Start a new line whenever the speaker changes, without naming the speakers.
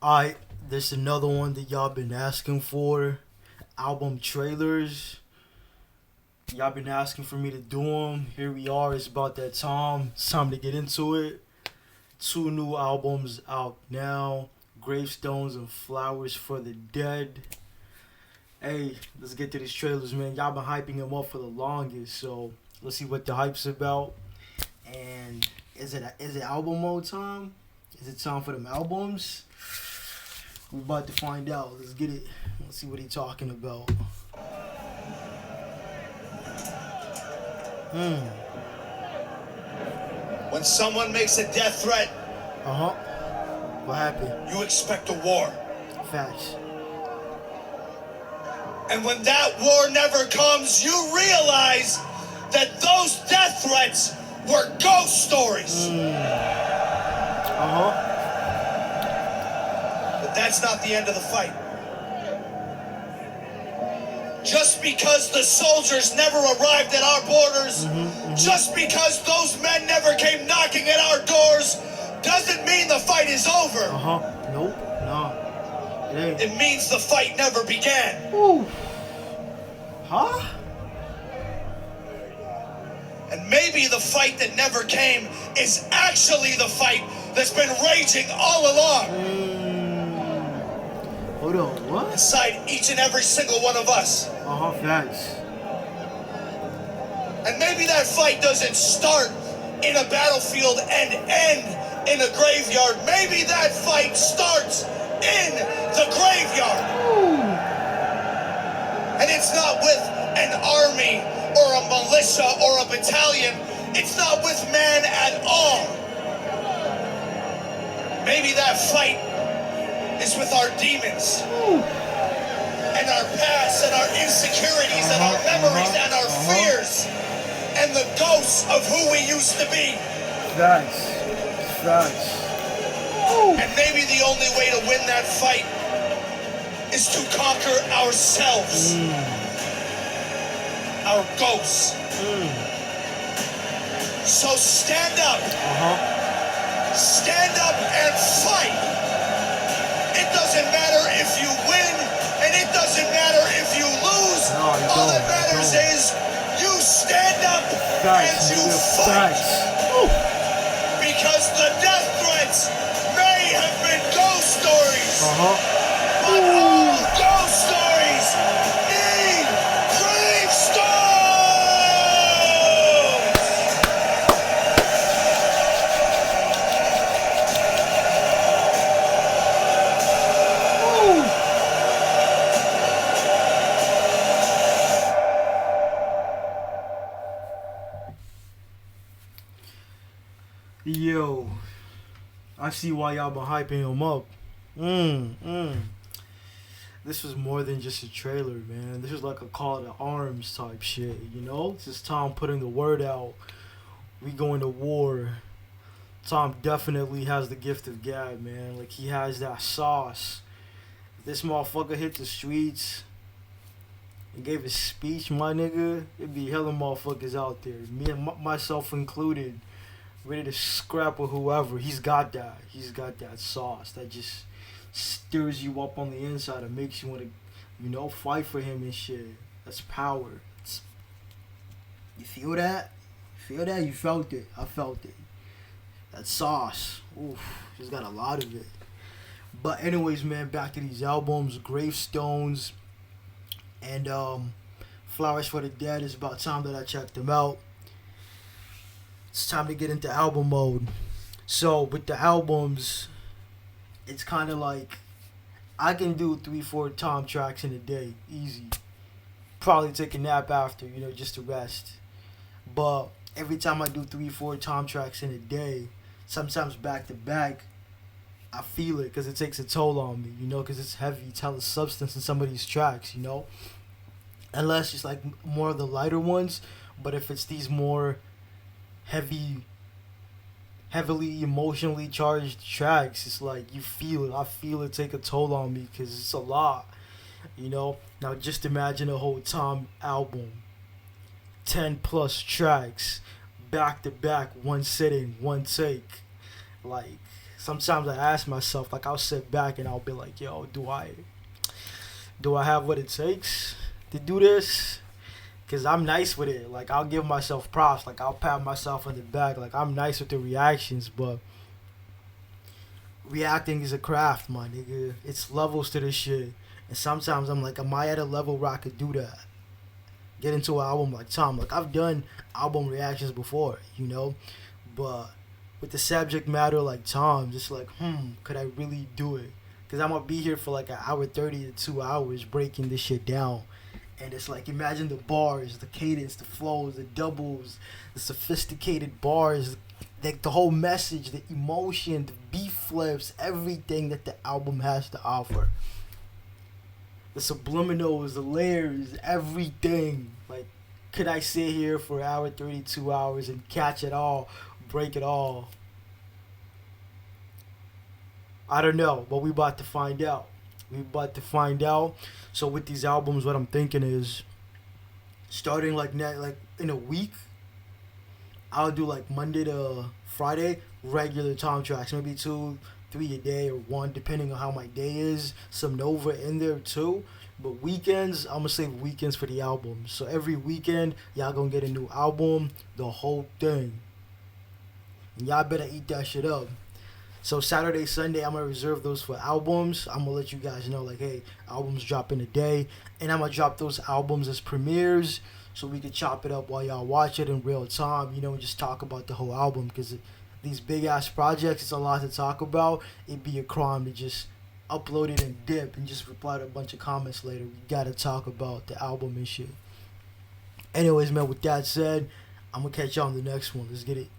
Alright, there's another one that y'all been asking for. Album trailers. Y'all been asking for me to do them. Here we are. It's about that time. It's time to get into it. Two new albums out now. Gravestones and Flowers for the Dead. Hey, let's get to these trailers, man. Y'all been hyping them up for the longest, so let's see what the hype's about. And is it album mode time? Is it time for them albums? We're about to find out. Let's get it. Let's see what he's talking about.
When someone makes a death threat,
What happened?
you expect a war.
Facts.
And when that war never comes, you realize that those death threats were ghost stories. But that's not the end of the fight. Just because the soldiers never arrived at our borders, just because those men never came knocking at our doors, doesn't mean the fight is over.
Nope. Nah. It ain't.
It means the fight never began.
Ooh. Huh?
And maybe the fight that never came is actually the fight that's been raging all along.
Hold on, what?
Inside each and every single one of us.
Facts.
And maybe that fight doesn't start in a battlefield and end in a graveyard. Maybe that fight starts in the graveyard. And it's not with an army or a militia or a battalion. It's not with man at all. Maybe that fight is with our demons and our past and our insecurities and our memories and our fears and the ghosts of who we used to be.
Facts.
And maybe the only way to win that fight is to conquer ourselves, our ghosts. So stand up. Stand up and fight. It doesn't matter if you win, and it doesn't matter if you lose. All that matters is you stand up and you fight. Because the death threats may have been ghost stories. But all ghost stories need gravestones!
Yo, I see why y'all been hyping him up. This was more than just a trailer, man. This was like a call to arms type shit, you know? It's just Tom putting the word out. We going to war. Tom definitely has the gift of gab, man. Like, he has that sauce. If this motherfucker hit the streets and gave a speech, my nigga, it'd be hella motherfuckers out there. Me and myself included, ready to scrap with whoever. He's got that. He's got that sauce that just stirs you up on the inside and makes you want to, fight for him and shit. That's power. You feel that? Feel that? You felt it. I felt it. That sauce. Oof. Just got a lot of it. But anyways, man, back to these albums. Gravestones and Flowers for the Dead. It's about time that I checked them out. It's time to get into album mode. So with the albums, it's kind of like I can do 3-4 Tom tracks in a day, easy. Probably take a nap after, just to rest. But every time I do 3-4 Tom tracks in a day, sometimes back to back, I feel it because it takes a toll on me, because it's heavy. Tell the substance in some of these tracks, Unless it's like more of the lighter ones, but if it's these more heavily emotionally charged tracks, it's like you feel it. I feel it take a toll on me because it's a lot, Now just imagine a whole Tom album, 10 plus tracks, back to back, one sitting, one take. Like, sometimes I ask myself, like I'll sit back and I'll be like, yo, do I have what it takes to do this? Cause I'm nice with it. Like I'll give myself props. Like I'll pat myself on the back. Like I'm nice with the reactions, but reacting is a craft, my nigga. It's levels to this shit. And sometimes I'm like, am I at a level where I could do that? Get into an album like Tom. Like I've done album reactions before, you know, but with the subject matter like Tom, just like, could I really do it? Cause I'm gonna be here for like an hour 30 to 2 hours breaking this shit down. And it's like, imagine the bars, the cadence, the flows, the doubles, the sophisticated bars, like the whole message, the emotion, the beat flips, everything that the album has to offer. The subliminals, the layers, everything. Like, could I sit here for an hour, 32 hours and catch it all, break it all? I don't know, but we about to find out. We about to find out. So with these albums, what I'm thinking is, starting like in a week, I'll do like Monday to Friday regular Tom tracks, maybe 2, 3 a day or 1, depending on how my day is. Some Nova in there too. But weekends, I'm gonna save weekends for the albums. So every weekend, y'all gonna get a new album, the whole thing. And y'all better eat that shit up. So Saturday, Sunday, I'm gonna reserve those for albums. I'm gonna let you guys know, like, hey, albums drop in a day, and I'm gonna drop those albums as premieres, so we can chop it up while y'all watch it in real time, you know, and just talk about the whole album. Because these big ass projects, it's a lot to talk about. It'd be a crime to just upload it and dip and just reply to a bunch of comments later. We gotta talk about the album and shit. Anyways, man, with that said, I'm gonna catch y'all on the next one. Let's get it.